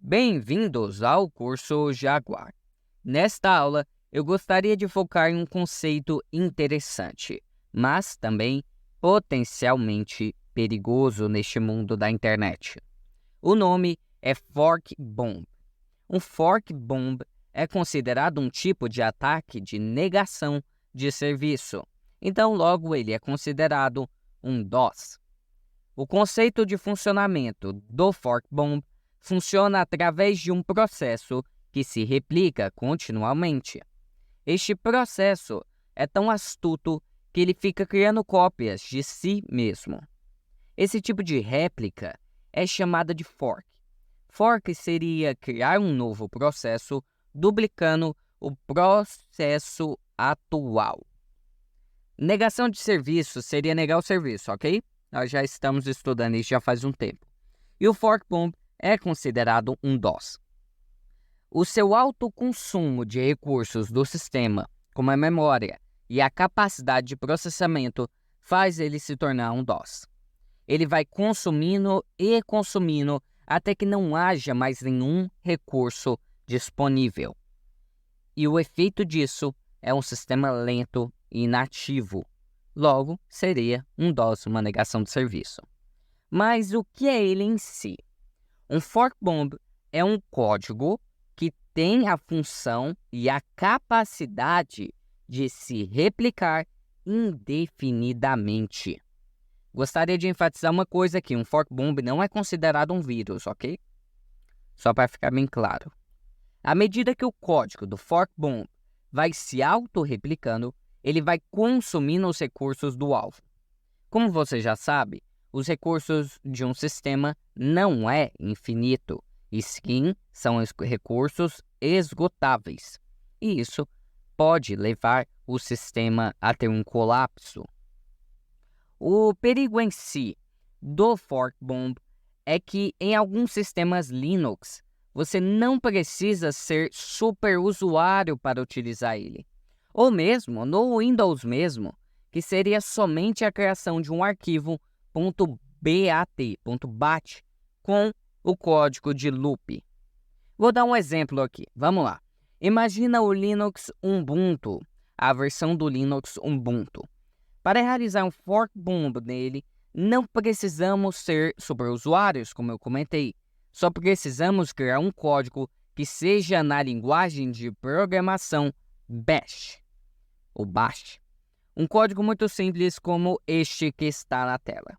Bem-vindos ao curso Jaguar. Nesta aula, eu gostaria de focar em um conceito interessante, mas também potencialmente perigoso neste mundo da internet. O nome é Fork Bomb. Um Fork Bomb é considerado um tipo de ataque de negação de serviço, então logo ele é considerado um DOS. O conceito de funcionamento do Fork Bomb funciona através de um processo que se replica continuamente. Este processo é tão astuto que ele fica criando cópias de si mesmo. Esse tipo de réplica é chamada de fork. Fork seria criar um novo processo duplicando o processo atual. Negação de serviço seria negar o serviço, ok? Nós já estamos estudando isso já faz um tempo. E o Fork Bomb é considerado um DOS. O seu alto consumo de recursos do sistema, como a memória e a capacidade de processamento, faz ele se tornar um DOS. Ele vai consumindo e consumindo até que não haja mais nenhum recurso disponível. E o efeito disso é um sistema lento e inativo. Logo, seria um DOS, uma negação de serviço. Mas o que é ele em si? Um Fork Bomb é um código que tem a função e a capacidade de se replicar indefinidamente. Gostaria de enfatizar uma coisa aqui, um Fork Bomb não é considerado um vírus, ok? Só para ficar bem claro. À medida que o código do Fork Bomb vai se autorreplicando, ele vai consumindo os recursos do alvo. Como você já sabe, os recursos de um sistema não é infinito, e sim são recursos esgotáveis. E isso pode levar o sistema a ter um colapso. O perigo em si do Fork Bomb é que em alguns sistemas Linux, você não precisa ser super usuário para utilizar ele. Ou mesmo no Windows mesmo, que seria somente a criação de um arquivo .bat com o código de loop. Vou dar um exemplo aqui, vamos lá. Imagina o Linux Ubuntu, a versão do Linux Ubuntu. Para realizar um Fork Bomb nele, não precisamos ser superusuários, como eu comentei. Só precisamos criar um código que seja na linguagem de programação Bash, ou Bash. Um código muito simples como este que está na tela.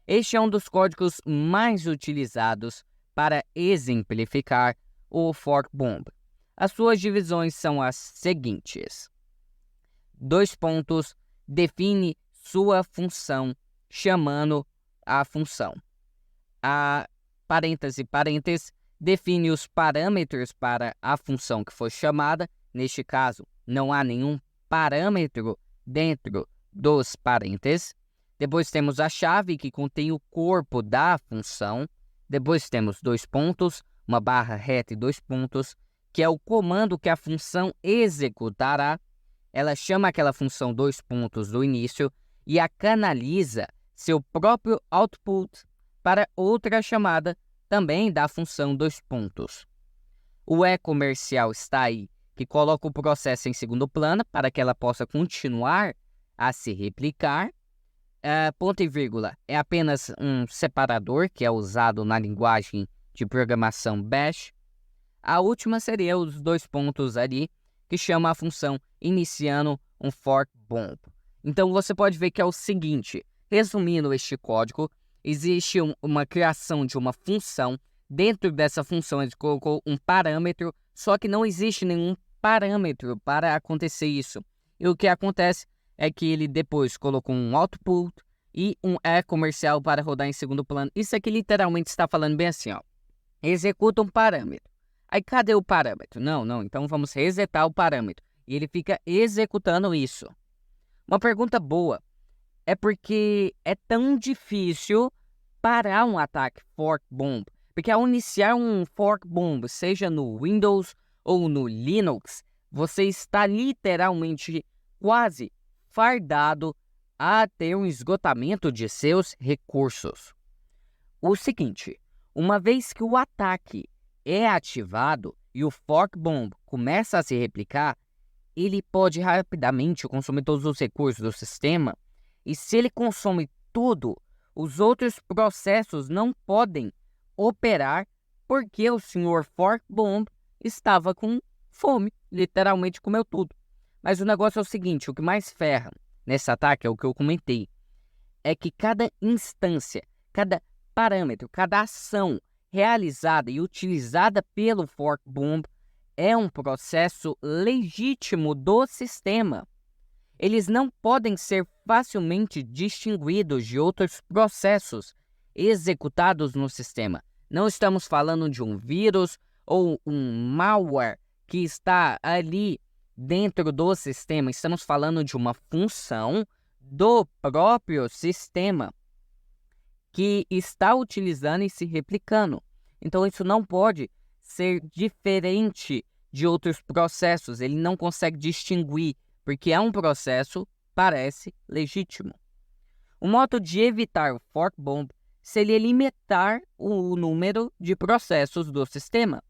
Este é um dos códigos mais utilizados para exemplificar o Fork Bomb. As suas divisões são as seguintes. 2 pontos, define sua função chamando a função. A parêntese, define os parâmetros para a função que foi chamada. Neste caso, não há nenhum parâmetro dentro dos parênteses. Depois temos a chave que contém o corpo da função. Depois temos 2 pontos, uma barra reta e 2 pontos, que é o comando que a função executará. Ela chama aquela função 2 pontos do início e a canaliza seu próprio output para outra chamada também da função 2 pontos. O e-comercial está aí, que coloca o processo em segundo plano para que ela possa continuar a se replicar. Ponto e vírgula é apenas um separador que é usado na linguagem de programação Bash. A última seria os 2 pontos ali, que chama a função iniciando um Fork Bomb. Então você pode ver que é o seguinte, resumindo este código, existe uma criação de uma função. Dentro dessa função ele colocou um parâmetro, só que não existe nenhum parâmetro para acontecer isso. E o que acontece é que ele depois colocou um output e um e-comercial para rodar em segundo plano. Isso aqui literalmente está falando bem assim, ó. Executa um parâmetro. Aí cadê o parâmetro? Não, então vamos resetar o parâmetro. E ele fica executando isso. Uma pergunta boa é porque é tão difícil parar um ataque Fork Bomb. Porque ao iniciar um Fork Bomb, seja no Windows ou no Linux, você está literalmente quase fardado a ter um esgotamento de seus recursos. O seguinte, uma vez que o ataque é ativado e o fork bomb começa a se replicar, ele pode rapidamente consumir todos os recursos do sistema, e se ele consome tudo, os outros processos não podem operar porque o senhor fork bomb estava com fome, literalmente comeu tudo. Mas o negócio é o seguinte, o que mais ferra nesse ataque é o que eu comentei, é que cada instância, cada parâmetro, cada ação realizada e utilizada pelo fork bomb é um processo legítimo do sistema. Eles não podem ser facilmente distinguidos de outros processos executados no sistema. Não estamos falando de um vírus ou um malware que está ali dentro do sistema. Estamos falando de uma função do próprio sistema que está utilizando e se replicando. Então, isso não pode ser diferente de outros processos. Ele não consegue distinguir, porque é um processo, parece legítimo. O modo de evitar o fork bomb seria limitar o número de processos do sistema,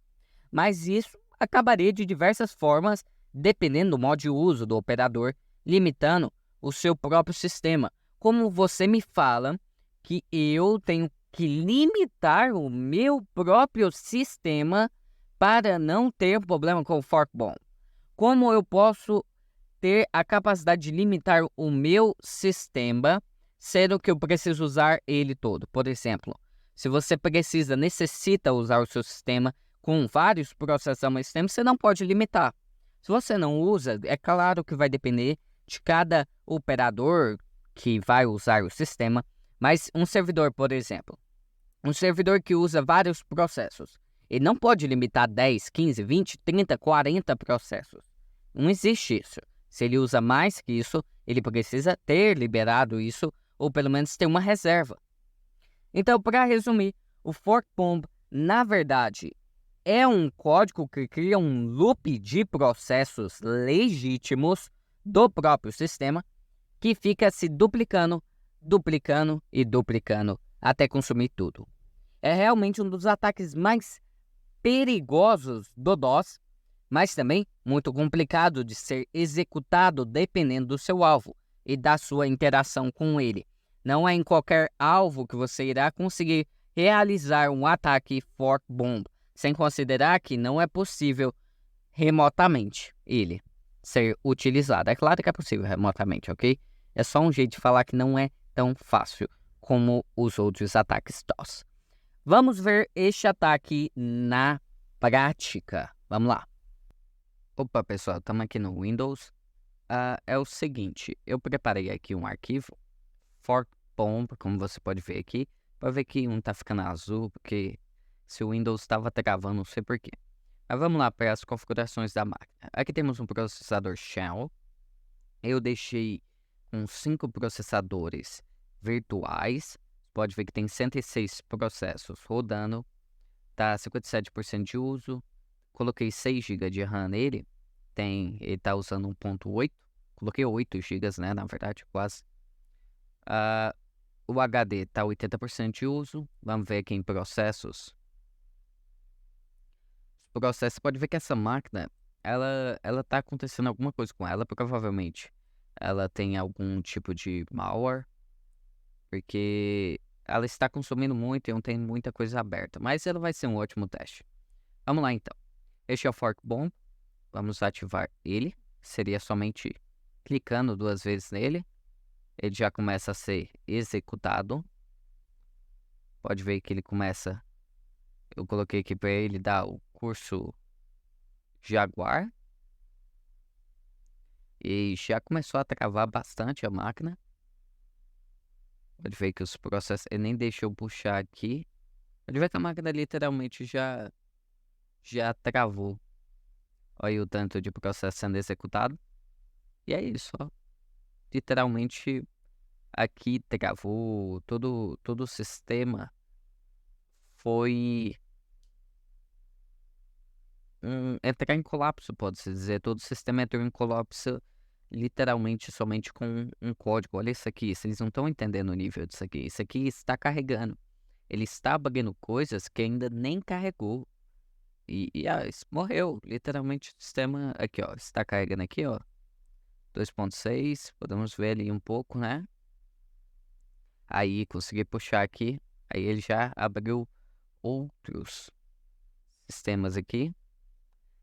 mas isso acabaria de diversas formas, dependendo do modo de uso do operador, limitando o seu próprio sistema. Como você me fala que eu tenho que limitar o meu próprio sistema para não ter problema com o fork bomb? Como eu posso ter a capacidade de limitar o meu sistema, sendo que eu preciso usar ele todo? Por exemplo, se você necessita usar o seu sistema com vários processos ao mesmo tempo, você não pode limitar. Se você não usa, é claro que vai depender de cada operador que vai usar o sistema, mas um servidor, por exemplo, um servidor que usa vários processos, ele não pode limitar 10, 15, 20, 30, 40 processos. Não existe isso. Se ele usa mais que isso, ele precisa ter liberado isso, ou pelo menos ter uma reserva. Então, para resumir, o fork bomb, na verdade, é um código que cria um loop de processos legítimos do próprio sistema que fica se duplicando, duplicando e duplicando até consumir tudo. É realmente um dos ataques mais perigosos do DOS, mas também muito complicado de ser executado dependendo do seu alvo e da sua interação com ele. Não é em qualquer alvo que você irá conseguir realizar um ataque fork bomb, sem considerar que não é possível remotamente ele ser utilizado. É claro que é possível remotamente, ok? É só um jeito de falar que não é tão fácil como os outros ataques DOS. Vamos ver este ataque na prática. Vamos lá. Opa, pessoal, estamos aqui no Windows. É o seguinte, eu preparei aqui um arquivo, fork bomb, como você pode ver aqui, para ver que um tá ficando azul, porque se o Windows estava travando, não sei porquê. Mas vamos lá para as configurações da máquina. Aqui temos um processador Shell. Eu deixei com 5 processadores virtuais. Pode ver que tem 106 processos rodando. Tá 57% de uso. Coloquei 6 GB de RAM nele. Ele tá usando 1.8. Coloquei 8 GB, né? Na verdade, quase. O HD tá 80% de uso. Vamos ver aqui em processos. Os processos, pode ver que essa máquina, ela tá acontecendo alguma coisa com ela, provavelmente. Ela tem algum tipo de malware, porque ela está consumindo muito e não tem muita coisa aberta. Mas ela vai ser um ótimo teste. Vamos lá, então. Este é o fork bomb. Vamos ativar ele. Seria somente clicando 2 vezes nele. Ele já começa a ser executado. Pode ver que ele começa... Eu coloquei aqui para ele dar o curso Jaguar. E já começou a travar bastante a máquina. Pode ver que os processos... Ele nem deixa eu puxar aqui. Pode ver que a máquina literalmente já travou. Olha aí o tanto de processo sendo executado. E é isso, ó. Literalmente aqui travou. Todo o sistema foi entrar em colapso, pode-se dizer. Todo o sistema entrou em colapso literalmente somente com um código. Olha isso aqui, vocês não estão entendendo o nível disso aqui. Isso aqui está carregando. Ele está abrindo coisas que ainda nem carregou. morreu. Literalmente o sistema aqui, ó, está carregando aqui, ó, 2.6, podemos ver ali um pouco, né? Aí consegui puxar aqui, aí ele já abriu outros sistemas aqui.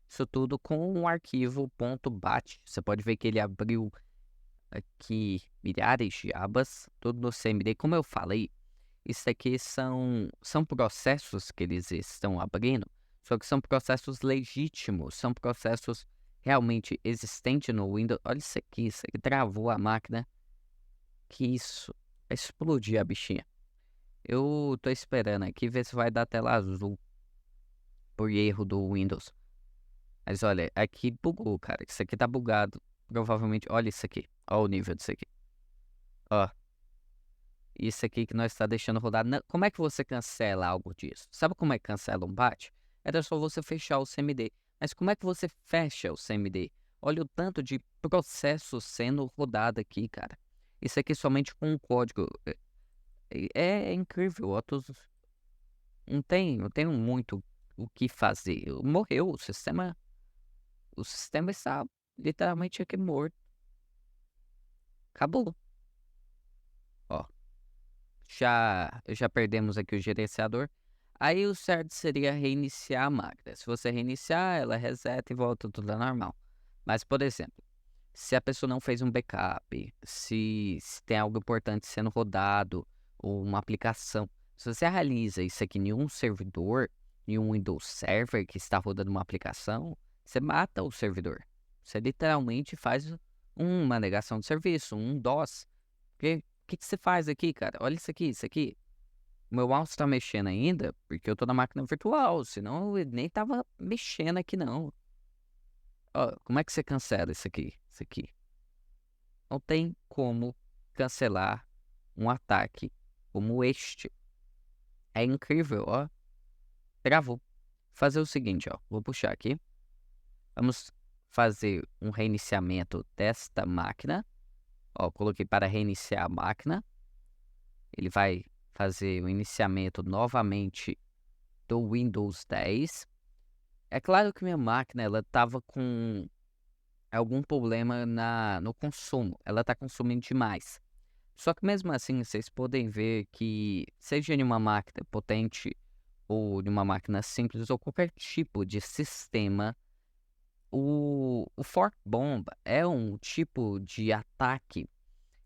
Isso tudo com um arquivo .bat. Você pode ver que ele abriu aqui milhares de abas, tudo no CMD. Como eu falei, isso aqui são processos que eles estão abrindo, só que são processos legítimos, são processos realmente existentes no Windows. Olha isso aqui travou a máquina. Que isso? Vai explodir a bichinha. Eu tô esperando aqui ver se vai dar tela azul por erro do Windows. Mas olha, aqui bugou, cara. Isso aqui tá bugado. Provavelmente, olha isso aqui. Olha o nível disso aqui. Ó. Isso aqui que nós está deixando rodar. Como é que você cancela algo disso? Sabe como é que cancela um bat? Era só você fechar o CMD. Mas como é que você fecha o CMD? Olha o tanto de processo sendo rodado aqui, cara. Isso aqui somente com um código. É incrível. Não tenho muito o que fazer. Morreu o sistema. O sistema está literalmente aqui morto. Acabou. Ó. Já perdemos aqui o gerenciador. Aí o certo seria reiniciar a máquina. Se você reiniciar, ela reseta e volta tudo ao normal. Mas, por exemplo, se a pessoa não fez um backup, se tem algo importante sendo rodado, ou uma aplicação, se você realiza isso aqui em um servidor, em um Windows Server que está rodando uma aplicação, você mata o servidor. Você literalmente faz uma negação de serviço, um DOS. Porque o que você faz aqui, cara? Olha isso aqui, isso aqui. O meu mouse tá mexendo ainda porque eu tô na máquina virtual, senão eu nem tava mexendo aqui não. Ó, como é que você cancela isso aqui? Isso aqui. Não tem como cancelar um ataque como este. É incrível, ó. Travou. Fazer o seguinte, ó. Vou puxar aqui. Vamos fazer um reiniciamento desta máquina. Ó, coloquei para reiniciar a máquina. Ele vai fazer o iniciamento novamente do Windows 10. É claro que minha máquina ela estava com algum problema no consumo. Ela está consumindo demais. Só que mesmo assim, vocês podem ver que, seja em uma máquina potente ou de uma máquina simples ou qualquer tipo de sistema, o Fork Bomb é um tipo de ataque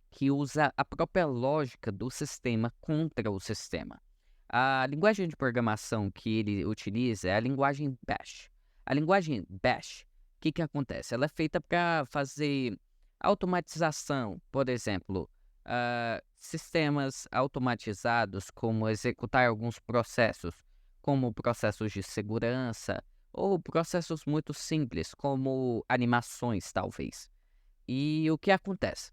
que usa a própria lógica do sistema contra o sistema. A linguagem de programação que ele utiliza é a linguagem Bash. A linguagem Bash, o que acontece? Ela é feita para fazer automatização, por exemplo, sistemas automatizados, como executar alguns processos, como processos de segurança, ou processos muito simples, como animações, talvez. E o que acontece?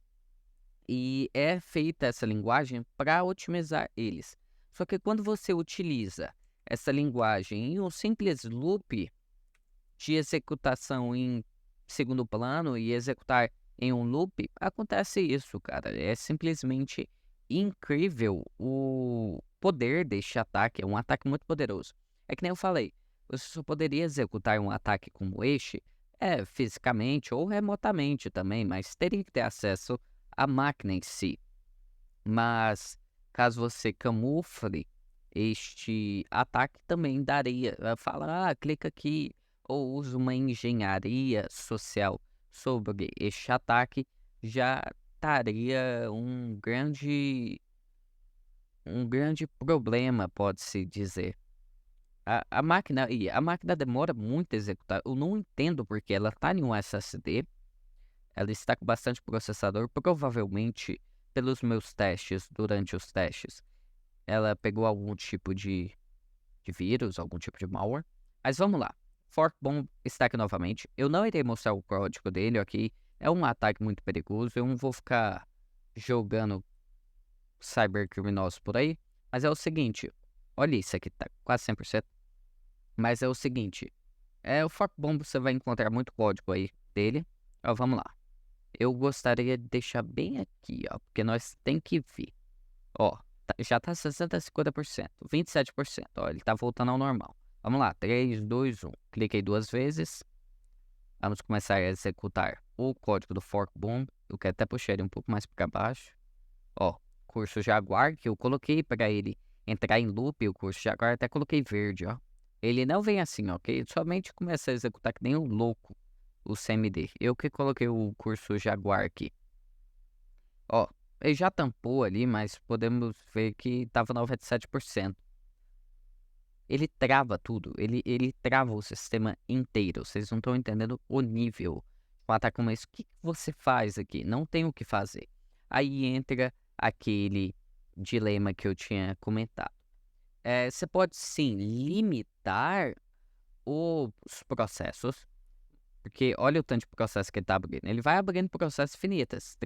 E é feita essa linguagem para otimizar eles. Só que quando você utiliza essa linguagem em um simples loop de executação em segundo plano e executar em um loop, acontece isso, cara. É simplesmente incrível o poder deste ataque. É um ataque muito poderoso. É que nem eu falei, você só poderia executar um ataque como este, fisicamente ou remotamente também, mas teria que ter acesso à máquina em si. Mas caso você camufle este ataque, também daria. Fala, clica aqui, ou usa uma engenharia social sobre este ataque, já estaria um grande problema, pode-se dizer. A máquina demora muito a executar. Eu não entendo porque ela está em um SSD. Ela está com bastante processador. Provavelmente, pelos meus testes, durante os testes, ela pegou algum tipo de vírus, algum tipo de malware. Mas vamos lá. Fork Bomb está aqui novamente. Eu não irei mostrar o código dele aqui. É um ataque muito perigoso. Eu não vou ficar jogando cybercriminosos por aí. Mas é o seguinte. Olha isso aqui, tá quase 100%. Mas é o seguinte. O Fork Bomb você vai encontrar muito código aí dele. Ó, vamos lá. Eu gostaria de deixar bem aqui, ó. Porque nós tem que ver. Ó, já tá 60 a 50%. 27%. Ó, ele tá voltando ao normal. Vamos lá, 3, 2, 1. Cliquei 2 vezes. Vamos começar a executar o código do fork boom. Eu quero até puxar ele um pouco mais para baixo. Ó, curso Jaguar que eu coloquei para ele entrar em loop. O curso Jaguar até coloquei verde, ó. Ele não vem assim, ok? Somente começa a executar que nem um louco o CMD. Eu que coloquei o curso Jaguar aqui. Ó, ele já tampou ali, mas podemos ver que estava 97%. Ele trava tudo, ele trava o sistema inteiro. Vocês não estão entendendo o nível. Um ataque como esse, o que você faz aqui? Não tem o que fazer. Aí entra aquele dilema que eu tinha comentado. Você pode sim limitar os processos, porque olha o tanto de processo que ele está abrindo. Ele vai abrindo processos infinitos.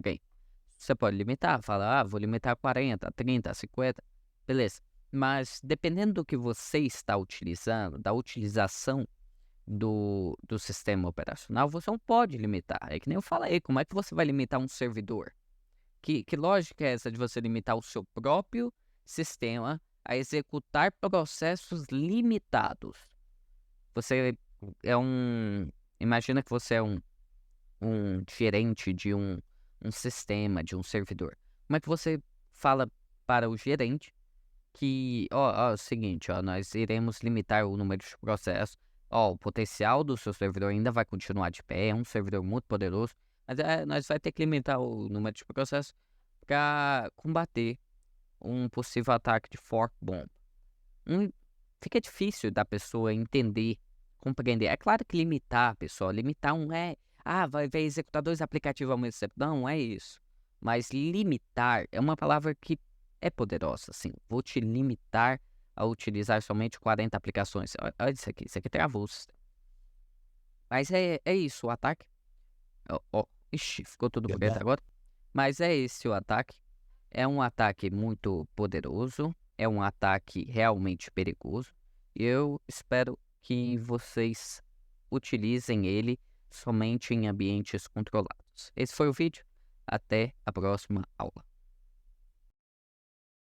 Você pode limitar, fala, vou limitar 40, 30, 50, beleza. Mas dependendo do que você está utilizando, da utilização do sistema operacional, você não pode limitar. É que nem eu falei, como é que você vai limitar um servidor? Que lógica é essa de você limitar o seu próprio sistema a executar processos limitados? Você é um... Imagina que você é um gerente de um sistema, de um servidor. Como é que você fala para o gerente que, ó, é o seguinte, ó, nós iremos limitar o número de processos. Ó, o potencial do seu servidor ainda vai continuar de pé, é um servidor muito poderoso, mas nós vai ter que limitar o número de processos para combater um possível ataque de fork bomb. Fica difícil da pessoa entender, compreender. É claro que limitar, pessoal, limitar não é, vai executar 2 aplicativos ao mesmo tempo. Não é isso. Mas limitar é uma palavra que é poderosa, assim. Vou te limitar a utilizar somente 40 aplicações. Olha isso aqui travou o sistema. Mas é isso o ataque. Ixi, ficou tudo preto agora. Mas é esse o ataque. É um ataque muito poderoso, é um ataque realmente perigoso. Eu espero que vocês utilizem ele somente em ambientes controlados. Esse foi o vídeo. Até a próxima aula.